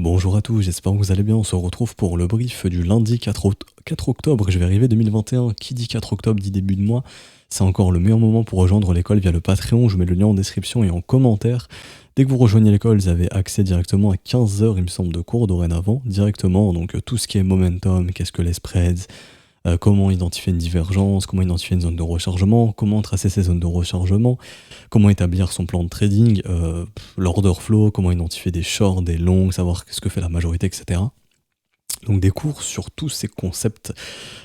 Bonjour à tous, j'espère que vous allez bien. On se retrouve pour le brief du lundi 4 octobre. Je vais arriver 2021. Qui dit 4 octobre dit début de mois. C'est encore le meilleur moment pour rejoindre l'école via le Patreon. Je vous mets le lien en description et en commentaire. Dès que vous rejoignez l'école, vous avez accès directement à 15 heures, il me semble, de cours dorénavant, directement. Donc tout ce qui est momentum, qu'est-ce que les spreads, comment identifier une divergence, comment identifier une zone de rechargement, comment tracer ces zones de rechargement, comment établir son plan de trading, l'order flow, comment identifier des shorts, des longs, savoir ce que fait la majorité, etc. Donc des cours sur tous ces concepts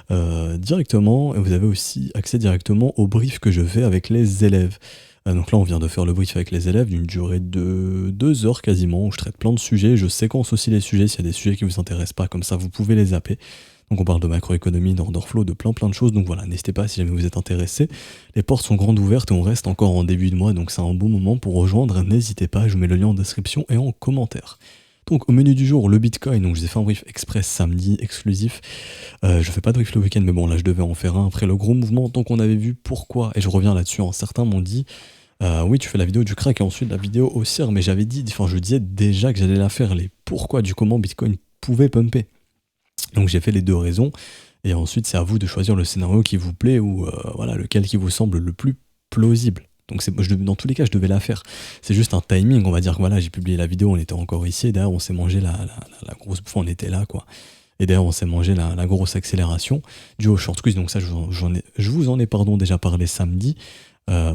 directement, et vous avez aussi accès directement au brief que je fais avec les élèves. Donc là on vient de faire le brief avec les élèves d'une durée de 2 heures quasiment, où je traite plein de sujets, je séquence aussi les sujets, s'il y a des sujets qui vous intéressent pas, comme ça vous pouvez les zapper. Donc on parle de macroéconomie, d'order flow, de plein de choses, donc voilà, n'hésitez pas si jamais vous êtes intéressé. Les portes sont grandes ouvertes et on reste encore en début de mois, donc c'est un bon moment pour rejoindre, n'hésitez pas, je vous mets le lien en description et en commentaire. Donc au menu du jour, le Bitcoin, donc je vous ai fait un brief express samedi, exclusif. Je fais pas de brief le week-end, mais bon là je devais en faire un après le gros mouvement, donc on avait vu pourquoi, et je reviens là-dessus, hein. Certains m'ont dit, oui tu fais la vidéo du crack et ensuite la vidéo haussière, mais j'avais dit, enfin je disais déjà que j'allais la faire, les pourquoi du comment Bitcoin pouvait pumper. Donc j'ai fait les deux raisons, et ensuite c'est à vous de choisir le scénario qui vous plaît, ou voilà, lequel qui vous semble le plus plausible. Donc dans tous les cas je devais la faire, c'est juste un timing, on va dire que voilà, j'ai publié la vidéo, on était encore ici, et derrière on s'est mangé la grosse, enfin on était là quoi, et derrière on s'est mangé la grosse accélération due au short squeeze, donc ça je vous en ai déjà parlé samedi.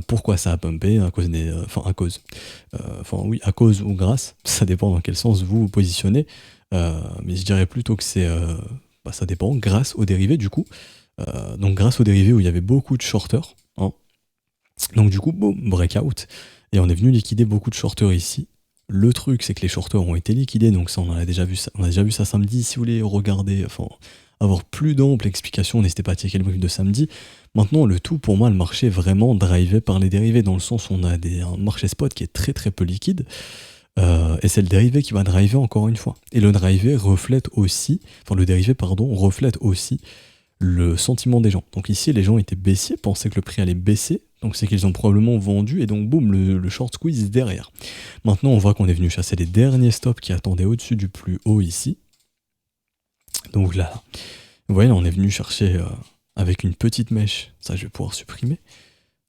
Pourquoi ça a pumpé, à cause des, à cause ou grâce, ça dépend dans quel sens vous vous positionnez, mais je dirais plutôt que c'est, ça dépend, grâce aux dérivés du coup, donc grâce aux dérivés où il y avait beaucoup de shorters, hein. Donc du coup, boum, breakout, et on est venu liquider beaucoup de shorters ici. Le truc, c'est que les shorters ont été liquidés, donc ça, on a déjà vu ça samedi. Si vous voulez regarder, enfin, avoir plus d'ample explication, n'hésitez pas à checker le brief de samedi. Maintenant, le tout, pour moi, le marché est vraiment drivé par les dérivés, dans le sens où on a un marché spot qui est très peu liquide, et c'est le dérivé qui va driver encore une fois. Et le dérivé reflète aussi, reflète aussi le sentiment des gens. Donc ici, les gens étaient baissiers, pensaient que le prix allait baisser, donc c'est qu'ils ont probablement vendu, et donc boum, le short squeeze derrière. Maintenant, on voit qu'on est venu chasser les derniers stops qui attendaient au-dessus du plus haut ici. Donc là, vous voyez, là, on est venu chercher avec une petite mèche, ça je vais pouvoir supprimer.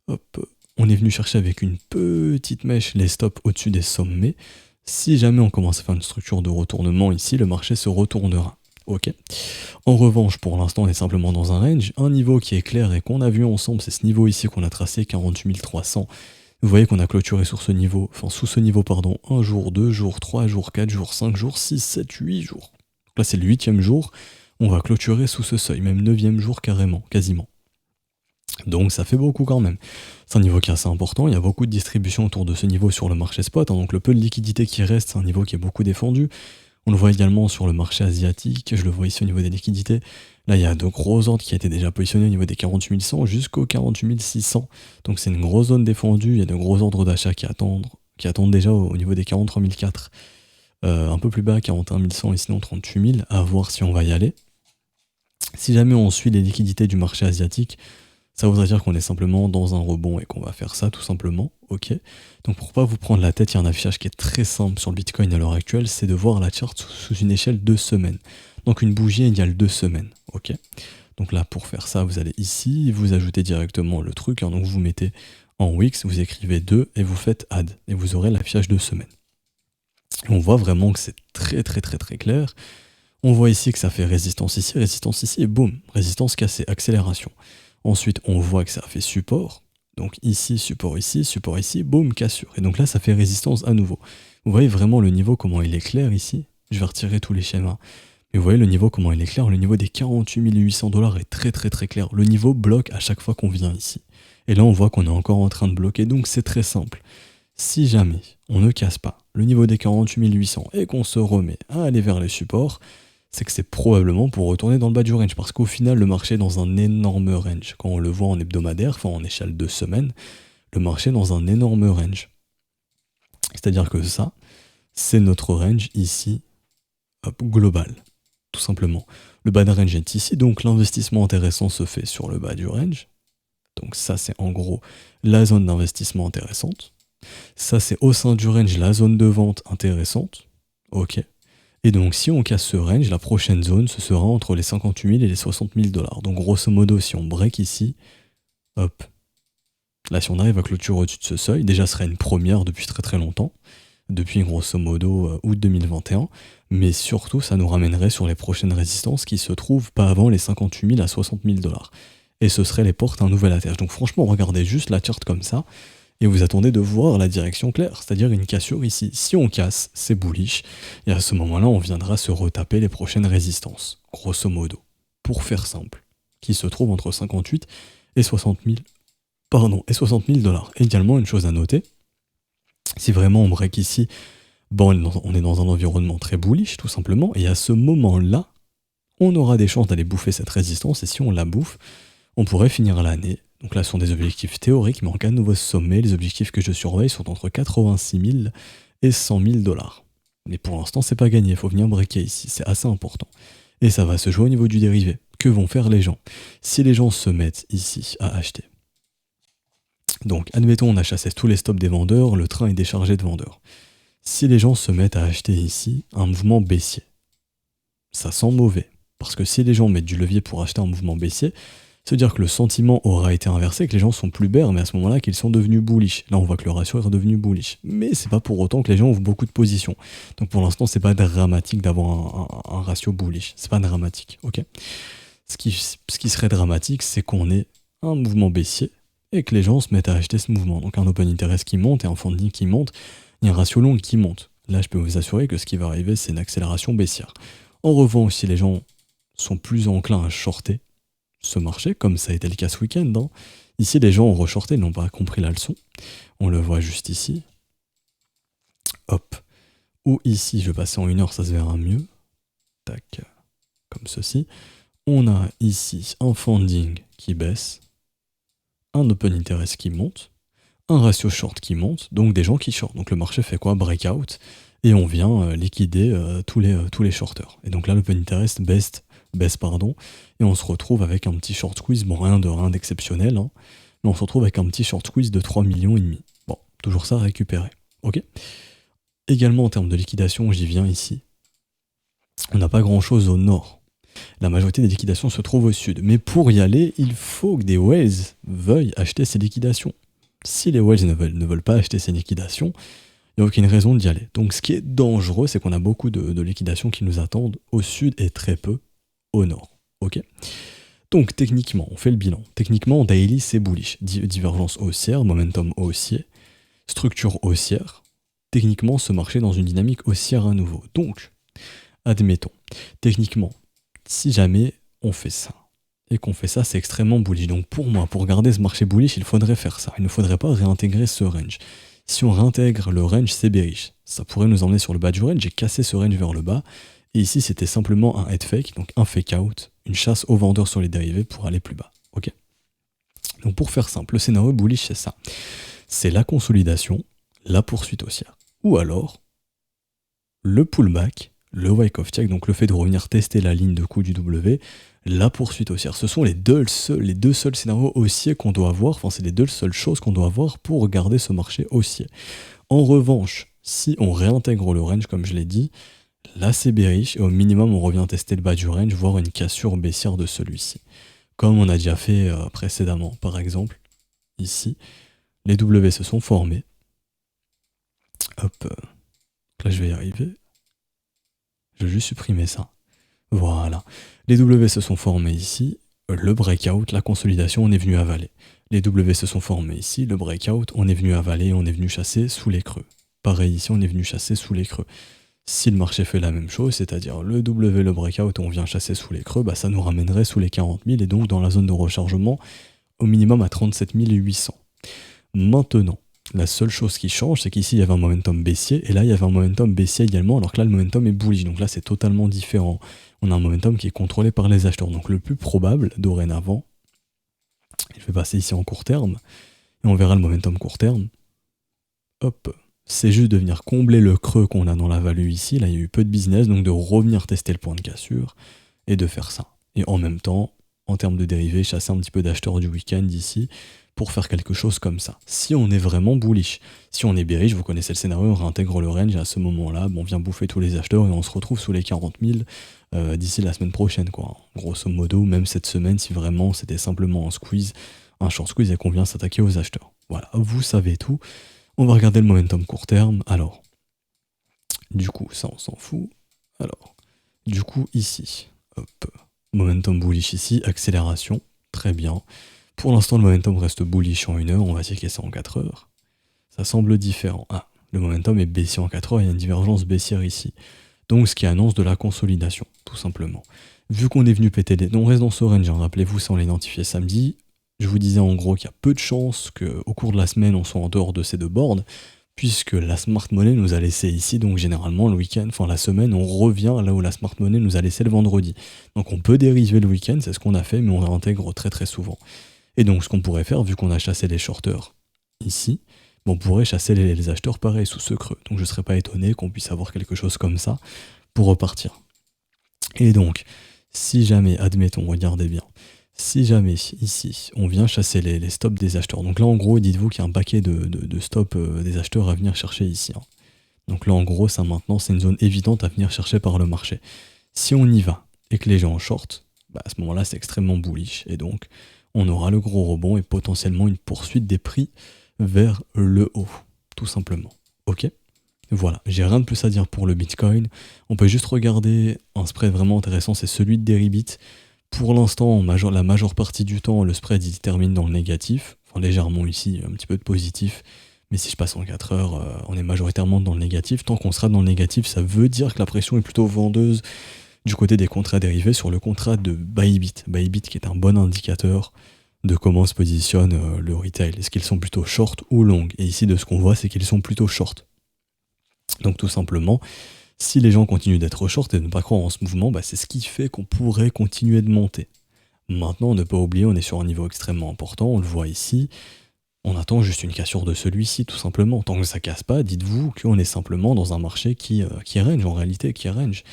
Hop, on est venu chercher avec une petite mèche les stops au-dessus des sommets. Si jamais on commence à faire une structure de retournement ici, le marché se retournera. Ok. En revanche, pour l'instant, on est simplement dans un range, un niveau qui est clair et qu'on a vu ensemble, c'est ce niveau ici qu'on a tracé, 48 300. Vous voyez qu'on a clôturé sur ce niveau, sous ce niveau, pardon, 1 jour, 2 jours, 3 jours, 4 jours, 5 jours, 6, 7, 8 jours. Donc là, c'est le 8e jour, on va clôturer sous ce seuil, même 9e jour carrément, quasiment. Donc ça fait beaucoup quand même. C'est un niveau qui est assez important, il y a beaucoup de distribution autour de ce niveau sur le marché spot, hein, donc le peu de liquidité qui reste, c'est un niveau qui est beaucoup défendu. On le voit également sur le marché asiatique, je le vois ici au niveau des liquidités. Là, il y a de gros ordres qui étaient déjà positionnés au niveau des 48 100 jusqu'aux 48 600. Donc c'est une grosse zone défendue, il y a de gros ordres d'achat qui attendent déjà au niveau des 43 400. Un peu plus bas, 41 100 et sinon 38 000, à voir si on va y aller. Si jamais on suit les liquidités du marché asiatique, ça voudrait dire qu'on est simplement dans un rebond et qu'on va faire ça tout simplement, ok. Donc pour pas vous prendre la tête, il y a un affichage qui est très simple sur le Bitcoin à l'heure actuelle, c'est de voir la charte sous une échelle 2 semaines. Donc une bougie égale 2 semaines, ok. Donc là pour faire ça, vous allez ici, vous ajoutez directement le truc, hein, donc vous mettez en Wix, vous écrivez 2 et vous faites add, et vous aurez l'affichage 2 semaines. On voit vraiment que c'est très clair. On voit ici que ça fait résistance ici, et boum, résistance cassée, accélération. Ensuite, on voit que ça fait support. Donc ici, support ici, boum, cassure. Et donc là, ça fait résistance à nouveau. Vous voyez vraiment le niveau, comment il est clair ici. Je vais retirer tous les schémas. Mais vous voyez le niveau, comment il est clair. Le niveau des 48 800 $ est très clair. Le niveau bloque à chaque fois qu'on vient ici. Et là, on voit qu'on est encore en train de bloquer. Donc c'est très simple. Si jamais on ne casse pas le niveau des 48 800 et qu'on se remet à aller vers les supports, c'est que c'est probablement pour retourner dans le bas du range, parce qu'au final, le marché est dans un énorme range. Quand on le voit en hebdomadaire, enfin en échelle de semaines, le marché est dans un énorme range. C'est-à-dire que ça, c'est notre range ici, hop, global, tout simplement. Le bas de range est ici, donc l'investissement intéressant se fait sur le bas du range. Donc ça, c'est en gros la zone d'investissement intéressante. Ça, c'est au sein du range la zone de vente intéressante. Ok. Et donc, si on casse ce range, la prochaine zone, ce sera entre les 58 000 et les 60 000 $. Donc, grosso modo, si on break ici, hop, là, si on arrive à clôture au-dessus de ce seuil, déjà, ce serait une première depuis très très longtemps, depuis grosso modo août 2021, mais surtout, ça nous ramènerait sur les prochaines résistances qui se trouvent pas avant les 58 000 à 60 000 $. Et ce serait les portes à un nouvel atterrage. Donc, franchement, regardez juste la charte comme ça, et vous attendez de voir la direction claire, c'est-à-dire une cassure ici. Si on casse, c'est bullish, et à ce moment-là, on viendra se retaper les prochaines résistances, grosso modo, pour faire simple, qui se trouvent entre 58 et 60 000, et 60 000 $. Également, une chose à noter, si vraiment on break ici, bon, on est dans un environnement très bullish, tout simplement, et à ce moment-là, on aura des chances d'aller bouffer cette résistance, et si on la bouffe, on pourrait finir l'année. Donc là, ce sont des objectifs théoriques, mais en cas de nouveau sommet, les objectifs que je surveille sont entre 86 000 et 100 000 $. Mais pour l'instant, c'est pas gagné, il faut venir breaker ici, c'est assez important. Et ça va se jouer au niveau du dérivé. Que vont faire les gens? Si les gens se mettent ici à acheter, donc admettons on a chassé tous les stops des vendeurs, le train est déchargé de vendeurs. Si les gens se mettent à acheter ici un mouvement baissier, ça sent mauvais. Parce que si les gens mettent du levier pour acheter un mouvement baissier, ça veut dire que le sentiment aura été inversé, que les gens sont plus bears, mais à ce moment-là qu'ils sont devenus bullish. Là on voit que le ratio est redevenu bullish. Mais c'est pas pour autant que les gens ouvrent beaucoup de positions. Donc pour l'instant c'est pas dramatique d'avoir un ratio bullish. C'est pas dramatique, ok. Ce qui serait dramatique, c'est qu'on ait un mouvement baissier et que les gens se mettent à acheter ce mouvement. Donc un open interest qui monte et un funding qui monte, et un ratio long qui monte. Là je peux vous assurer que ce qui va arriver c'est une accélération baissière. En revanche, si les gens sont plus enclins à shorter ce marché, comme ça a été le cas ce week-end, hein. Ici les gens ont reshorté, ils n'ont pas compris la leçon. On le voit juste ici. Hop. Ou ici, je vais passer en 1 heure, ça se verra mieux. Tac. Comme ceci. On a ici un funding qui baisse, un open interest qui monte, un ratio short qui monte, donc des gens qui short. Donc le marché fait quoi? Breakout. Et on vient liquider tous les shorters. Et donc là, l'open interest baisse, et on se retrouve avec un petit short squeeze, bon rien d'exceptionnel, hein, mais on se retrouve avec un petit short squeeze de 3,5 millions. Bon, toujours ça à récupérer, ok. Également en termes de liquidation, j'y viens ici. On n'a pas grand chose au nord. La majorité des liquidations se trouve au sud. Mais pour y aller, il faut que des whales veuillent acheter ces liquidations. Si les whales ne veulent pas acheter ces liquidations, il n'y a aucune raison d'y aller. Donc ce qui est dangereux, c'est qu'on a beaucoup de liquidations qui nous attendent au sud et très peu au nord. Ok. Donc techniquement, on fait le bilan. Techniquement, daily c'est bullish. Divergence haussière, momentum haussier, structure haussière. Techniquement, ce marché est dans une dynamique haussière à nouveau. Donc, admettons, techniquement, si jamais on fait ça, et qu'on fait ça, c'est extrêmement bullish. Donc pour moi, pour garder ce marché bullish, il faudrait faire ça. Il ne faudrait pas réintégrer ce range. Si on réintègre le range, c'est bearish. Ça pourrait nous emmener sur le bas du range et casser ce range vers le bas. Et ici, c'était simplement un head fake, donc un fake out, une chasse aux vendeurs sur les dérivés pour aller plus bas. Ok. Donc pour faire simple, le scénario bullish, c'est ça. C'est la consolidation, la poursuite haussière. Ou alors, le pullback, le Wyckoff check, donc le fait de revenir tester la ligne de coup du W, la poursuite haussière. Ce sont les deux seuls scénarios haussiers qu'on doit avoir, enfin c'est les deux seules choses qu'on doit avoir pour regarder ce marché haussier. En revanche, si on réintègre le range, comme je l'ai dit, là c'est bearish et au minimum on revient tester le bas du range, voire une cassure baissière de celui-ci. Comme on a déjà fait précédemment, par exemple, ici, les W se sont formés. Hop, là je vais y arriver. Je vais juste supprimer ça. Voilà. Les W se sont formés ici. Le breakout, la consolidation, on est venu avaler. Les W se sont formés ici. Le breakout, on est venu avaler, on est venu chasser sous les creux. Pareil ici, on est venu chasser sous les creux. Si le marché fait la même chose, c'est-à-dire le W, le breakout, on vient chasser sous les creux, bah ça nous ramènerait sous les 40 000 et donc dans la zone de rechargement au minimum à 37 800. Maintenant, la seule chose qui change, c'est qu'ici il y avait un momentum baissier et là il y avait un momentum baissier également, alors que là le momentum est bullish, donc là c'est totalement différent. On a un momentum qui est contrôlé par les acheteurs. Donc le plus probable dorénavant, je vais passer ici en court terme et on verra le momentum court terme. Hop, c'est juste de venir combler le creux qu'on a dans la value ici. Là il y a eu peu de business, donc de revenir tester le point de cassure et de faire ça. Et en même temps, en termes de dérivés, chasser un petit peu d'acheteurs du week-end ici pour faire quelque chose comme ça. Si on est vraiment bullish, si on est bearish, vous connaissez le scénario, on réintègre le range et à ce moment-là, on vient bouffer tous les acheteurs et on se retrouve sous les 40 000 d'ici la semaine prochaine, quoi. Grosso modo, même cette semaine, si vraiment c'était simplement un squeeze, un short squeeze et qu'on vient s'attaquer aux acheteurs. Voilà, vous savez tout. On va regarder le momentum court terme. Alors, du coup, ça on s'en fout. Alors, du coup, ici, hop, momentum bullish ici, accélération, très bien. Pour l'instant, le momentum reste bullish en 1 heure, on va checker ça en 4 heures. Ça semble différent. Ah, le momentum est baissier en 4 heures, il y a une divergence baissière ici. Donc, ce qui annonce de la consolidation, tout simplement. Vu qu'on est venu péter les... On reste dans ce range, hein, rappelez-vous, ça on l'a identifié samedi. Je vous disais en gros qu'il y a peu de chances qu'au cours de la semaine, on soit en dehors de ces deux boards, puisque la smart money nous a laissé ici, donc généralement le week-end, enfin la semaine, on revient là où la smart money nous a laissé le vendredi. Donc on peut dériver le week-end, c'est ce qu'on a fait, mais on réintègre très très souvent. Et donc ce qu'on pourrait faire, vu qu'on a chassé les shorters ici, on pourrait chasser les acheteurs pareil sous ce creux. Donc je ne serais pas étonné qu'on puisse avoir quelque chose comme ça pour repartir. Et donc, si jamais, admettons, regardez bien, si jamais ici, on vient chasser les stops des acheteurs, donc là en gros, dites-vous qu'il y a un paquet de stops des acheteurs à venir chercher ici. Hein. Donc là en gros, ça maintenant, c'est une zone évidente à venir chercher par le marché. Si on y va et que les gens short, à ce moment-là, c'est extrêmement bullish. Et donc, on aura le gros rebond et potentiellement une poursuite des prix vers le haut, tout simplement. Ok ? Voilà, j'ai rien de plus à dire pour le Bitcoin. On peut juste regarder un spread vraiment intéressant, c'est celui de Deribit. Pour l'instant, la majeure partie du temps, le spread il termine dans le négatif. Enfin, légèrement ici, un petit peu de positif. Mais si je passe en 4 heures, on est majoritairement dans le négatif. Tant qu'on sera dans le négatif, ça veut dire que la pression est plutôt vendeuse du côté des contrats dérivés sur le contrat de Bybit. Bybit qui est un bon indicateur de comment se positionne le retail. Est-ce qu'ils sont plutôt short ou long? Et ici, de ce qu'on voit, c'est qu'ils sont plutôt short. Donc tout simplement, si les gens continuent d'être short et de ne pas croire en ce mouvement, c'est ce qui fait qu'on pourrait continuer de monter. Maintenant, ne pas oublier, on est sur un niveau extrêmement important, on le voit ici. On attend juste une cassure de celui-ci, tout simplement. Tant que ça casse pas, dites-vous qu'on est simplement dans un marché qui range, en réalité, qui range.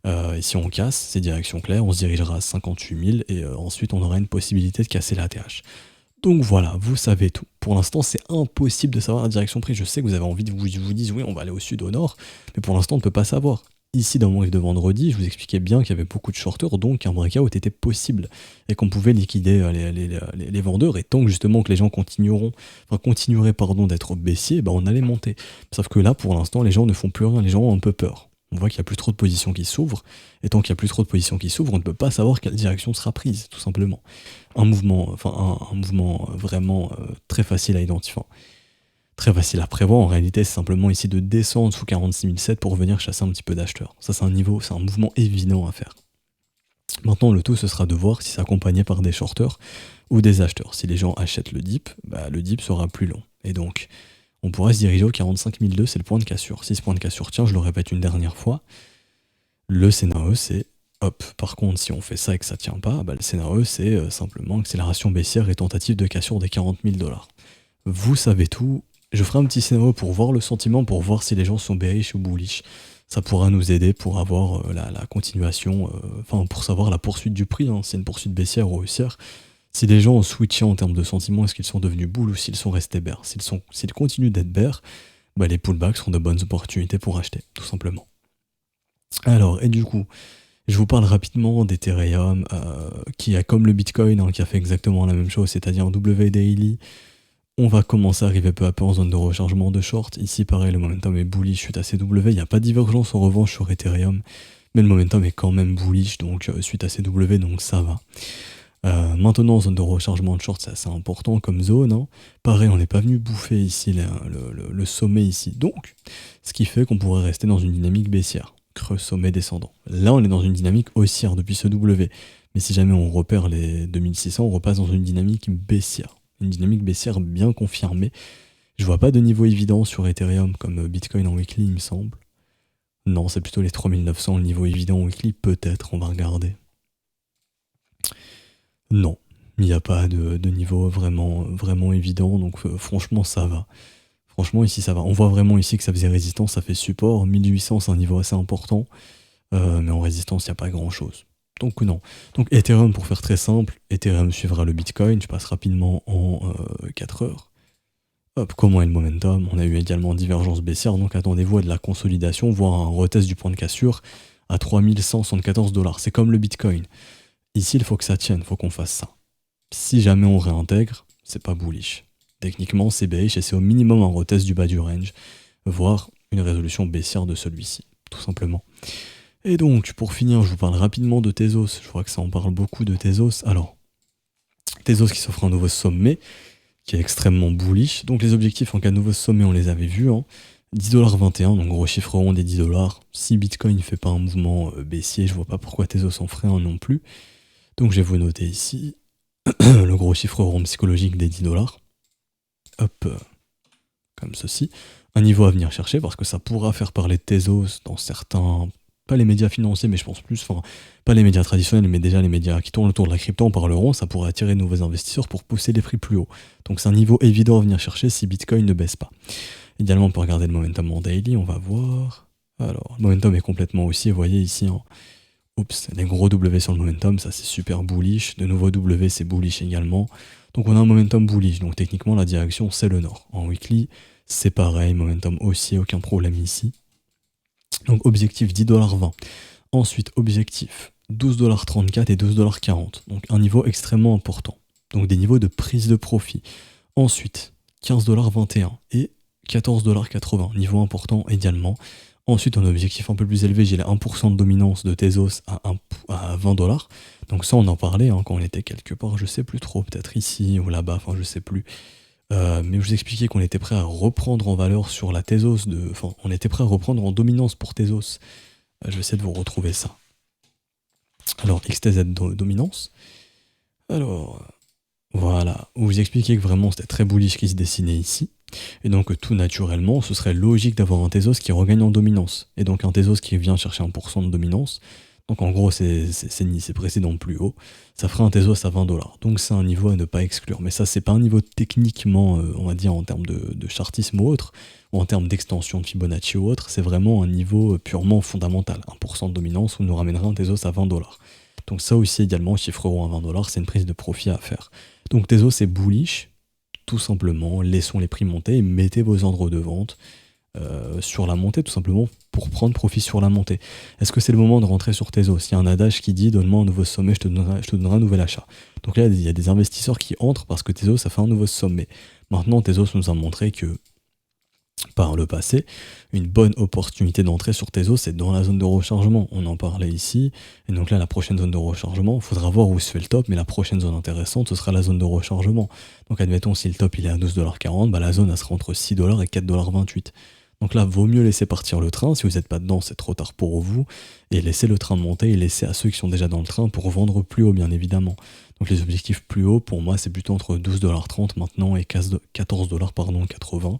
Et si on casse, c'est direction claire, on se dirigera à 58 000 et ensuite on aura une possibilité de casser la TH. Donc voilà, vous savez tout. Pour l'instant, c'est impossible de savoir la direction prise. Je sais que vous avez envie de vous dire, oui, on va aller au sud, au nord, mais pour l'instant, on ne peut pas savoir. Ici, dans mon livre de vendredi, je vous expliquais bien qu'il y avait beaucoup de shorters, donc un breakout était possible, et qu'on pouvait liquider les vendeurs, et tant que justement que les gens continueraient d'être baissiers, on allait monter. Sauf que là, pour l'instant, les gens ne font plus rien, les gens ont un peu peur. On voit qu'il n'y a plus trop de positions qui s'ouvrent, et tant qu'il n'y a plus trop de positions qui s'ouvrent, on ne peut pas savoir quelle direction sera prise, tout simplement. Un mouvement vraiment très facile à identifier, très facile à prévoir, en réalité, c'est simplement ici de descendre sous 46 700 pour venir chasser un petit peu d'acheteurs. Ça, c'est un mouvement évident à faire. Maintenant, le tout, ce sera de voir si c'est accompagné par des shorters ou des acheteurs. Si les gens achètent le dip, le dip sera plus long. Et donc, on pourrait se diriger au 45 200, c'est le point de cassure. Si ce point de cassure tient, je le répète une dernière fois, le scénario c'est hop. Par contre, si on fait ça et que ça tient pas, le scénario c'est simplement accélération baissière et tentative de cassure des 40 000 $. Vous savez tout. Je ferai un petit scénario pour voir le sentiment, pour voir si les gens sont bearish ou bullish. Ça pourra nous aider pour avoir la continuation, pour savoir la poursuite du prix, hein, si c'est une poursuite baissière ou haussière. Si les gens ont switché en termes de sentiment, est-ce qu'ils sont devenus bulls ou s'ils sont restés bears? S'ils continuent d'être bears, les pullbacks seront de bonnes opportunités pour acheter, tout simplement. Alors, et du coup, je vous parle rapidement d'Ethereum, qui a comme le Bitcoin, qui a fait exactement la même chose, c'est-à-dire W daily. On va commencer à arriver peu à peu en zone de rechargement de short. Ici, pareil, le momentum est bullish suite à CW. Il n'y a pas de divergence en revanche sur Ethereum, mais le momentum est quand même bullish, donc suite à CW, donc ça va. Maintenant, zone de rechargement de short, c'est assez important comme zone. Hein. Pareil, on n'est pas venu bouffer ici le sommet ici. Donc, ce qui fait qu'on pourrait rester dans une dynamique baissière. Creux, sommet, descendant. Là, on est dans une dynamique haussière depuis ce W. Mais si jamais on repère les 2600, on repasse dans une dynamique baissière. Une dynamique baissière bien confirmée. Je vois pas de niveau évident sur Ethereum comme Bitcoin en weekly, il me semble. Non, c'est plutôt les 3900, le niveau évident en weekly. Peut-être, on va regarder. Non, il n'y a pas de niveau vraiment évident, donc franchement ça va. Franchement ici ça va. On voit vraiment ici que ça faisait résistance, ça fait support. 1800 c'est un niveau assez important, mais en résistance il n'y a pas grand chose. Donc non. Donc Ethereum, pour faire très simple, Ethereum suivra le Bitcoin, je passe rapidement en 4 heures. Hop, comment est le momentum? On a eu également divergence baissière, donc attendez-vous à de la consolidation, voire un retest du point de cassure à 3174 $. C'est comme le Bitcoin. Ici, il faut que ça tienne, il faut qu'on fasse ça. Si jamais on réintègre, c'est pas bullish. Techniquement, c'est bearish et c'est au minimum un retest du bas du range, voire une résolution baissière de celui-ci, tout simplement. Et donc, pour finir, je vous parle rapidement de Tezos. Je crois que ça en parle beaucoup de Tezos. Alors, Tezos qui s'offre un nouveau sommet, qui est extrêmement bullish. Donc les objectifs en cas de nouveau sommet, on les avait vus. 10,21$, donc gros chiffre rond des 10$. Si Bitcoin ne fait pas un mouvement baissier, je vois pas pourquoi Tezos en ferait un non plus. Donc je vais vous noter ici le gros chiffre rond psychologique des 10$. Hop, comme ceci. Un niveau à venir chercher, parce que ça pourra faire parler de Tezos dans certains... Pas les médias financiers, mais je pense plus, enfin, pas les médias traditionnels, mais déjà les médias qui tournent autour de la crypto en parleront, ça pourrait attirer de nouveaux investisseurs pour pousser les prix plus haut. Donc c'est un niveau évident à venir chercher si Bitcoin ne baisse pas. Idéalement, on peut regarder le momentum en daily, on va voir. Alors, le momentum est complètement haussier, vous voyez ici, oups, des gros W sur le momentum, ça c'est super bullish. De nouveau W, c'est bullish également. Donc on a un momentum bullish, donc techniquement la direction c'est le nord. En weekly, c'est pareil, momentum haussier, aucun problème ici. Donc objectif 10,20$. Ensuite, objectif 12,34$ et 12,40$. Donc un niveau extrêmement important. Donc des niveaux de prise de profit. Ensuite, 15,21$ et 14,80$. Niveau important également. Ensuite, un objectif un peu plus élevé, j'ai les 1% de dominance de Tezos à 20$. Donc ça, on en parlait quand on était quelque part, je sais plus trop, peut-être ici ou là-bas, enfin je sais plus. Mais je vous expliquais qu'on était prêt à reprendre en valeur sur la Tezos, enfin on était prêt à reprendre en dominance pour Tezos. Je vais essayer de vous retrouver ça. Alors XTZ dominance. Alors voilà, vous expliquez que vraiment c'était très bullish qui se dessinait ici. Et donc tout naturellement, ce serait logique d'avoir un Tezos qui regagne en dominance. Et donc un Tezos qui vient chercher 1% de dominance. Donc en gros, c'est précédent plus haut. Ça ferait un Tezos à 20$. Donc c'est un niveau à ne pas exclure. Mais ça, c'est pas un niveau techniquement, on va dire, en termes de chartisme ou autre, ou en termes d'extension de Fibonacci ou autre. C'est vraiment un niveau purement fondamental. 1% de dominance, on nous ramènerait un Tezos à 20$. Donc ça aussi également, chiffreront à 20$, c'est une prise de profit à faire. Donc Tezos c'est bullish, tout simplement. Laissons les prix monter et mettez vos ordres de vente sur la montée, tout simplement pour prendre profit sur la montée. Est-ce que c'est le moment de rentrer sur Tezos? Il y a un adage qui dit donne-moi un nouveau sommet, je te donnerai un nouvel achat. Donc là, il y a des investisseurs qui entrent parce que Tezos a fait un nouveau sommet. Maintenant, Tezos nous a montré que par le passé, une bonne opportunité d'entrée sur Tezos, c'est dans la zone de rechargement. On en parlait ici. Et donc là, la prochaine zone de rechargement, il faudra voir où se fait le top, mais la prochaine zone intéressante, ce sera la zone de rechargement. Donc admettons, si le top il est à 12,40$, bah, la zone elle sera entre 6$ et 4,28$. Donc là, vaut mieux laisser partir le train. Si vous n'êtes pas dedans, c'est trop tard pour vous. Et laisser le train monter et laisser à ceux qui sont déjà dans le train pour vendre plus haut, bien évidemment. Donc les objectifs plus hauts, pour moi, c'est plutôt entre 12,30$ maintenant et 14,80$.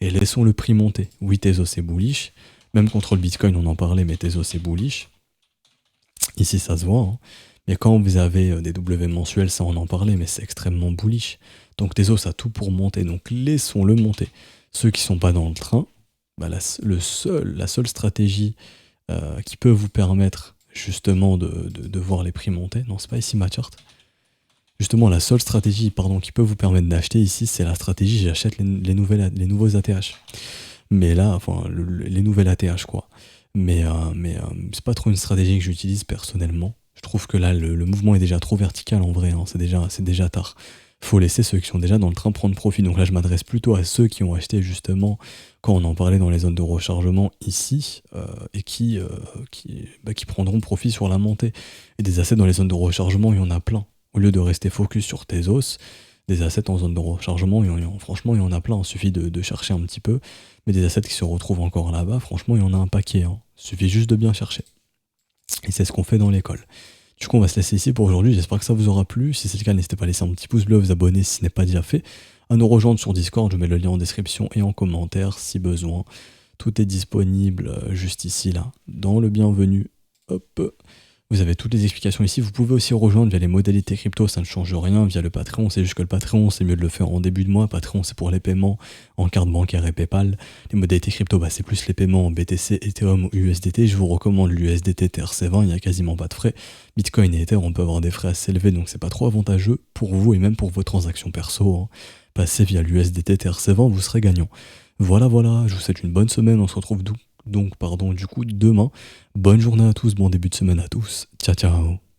Et laissons le prix monter. Oui, Tezos c'est bullish. Même contre le Bitcoin, on en parlait, mais Tezos c'est bullish. Ici, ça se voit. Mais quand vous avez des W mensuels, ça on en parlait, mais c'est extrêmement bullish. Donc Tezos a tout pour monter. Donc laissons-le monter. Ceux qui sont pas dans le train, bah la seule stratégie qui peut vous permettre justement de voir les prix monter. Non, c'est pas ici ma charte. Justement, la seule stratégie qui peut vous permettre d'acheter ici, c'est la stratégie j'achète les nouveaux ATH. Mais là, enfin, les nouvelles ATH, quoi. Mais c'est pas trop une stratégie que j'utilise personnellement. Je trouve que là, le mouvement est déjà trop vertical en vrai, c'est déjà tard. Faut laisser ceux qui sont déjà dans le train prendre profit. Donc là, je m'adresse plutôt à ceux qui ont acheté justement quand on en parlait dans les zones de rechargement ici et qui prendront profit sur la montée. Et des assets dans les zones de rechargement, il y en a plein. Au lieu de rester focus sur Tezos, des assets en zone de rechargement, franchement, il y en a plein. Il suffit de chercher un petit peu. Mais des assets qui se retrouvent encore là-bas, franchement, il y en a un paquet. Il suffit juste de bien chercher. Et c'est ce qu'on fait dans l'école. Du coup, on va se laisser ici pour aujourd'hui. J'espère que ça vous aura plu. Si c'est le cas, n'hésitez pas à laisser un petit pouce bleu, vous abonner si ce n'est pas déjà fait, à nous rejoindre sur Discord. Je mets le lien en description et en commentaire si besoin. Tout est disponible juste ici, là, dans le bienvenu. Hop. Vous avez toutes les explications ici. Vous pouvez aussi rejoindre via les modalités crypto, ça ne change rien. Via le Patreon, c'est juste que le Patreon, c'est mieux de le faire en début de mois. Patreon, c'est pour les paiements en carte bancaire et PayPal. Les modalités crypto, c'est plus les paiements en BTC, Ethereum ou USDT. Je vous recommande l'USDT TRC20, il n'y a quasiment pas de frais. Bitcoin et Ether, on peut avoir des frais assez élevés, donc c'est pas trop avantageux pour vous et même pour vos transactions perso, hein. Passez via l'USDT TRC20, vous serez gagnant. Voilà, voilà, je vous souhaite une bonne semaine. On se retrouve du coup demain. Bonne journée à tous, bon début de semaine à tous. Ciao, ciao.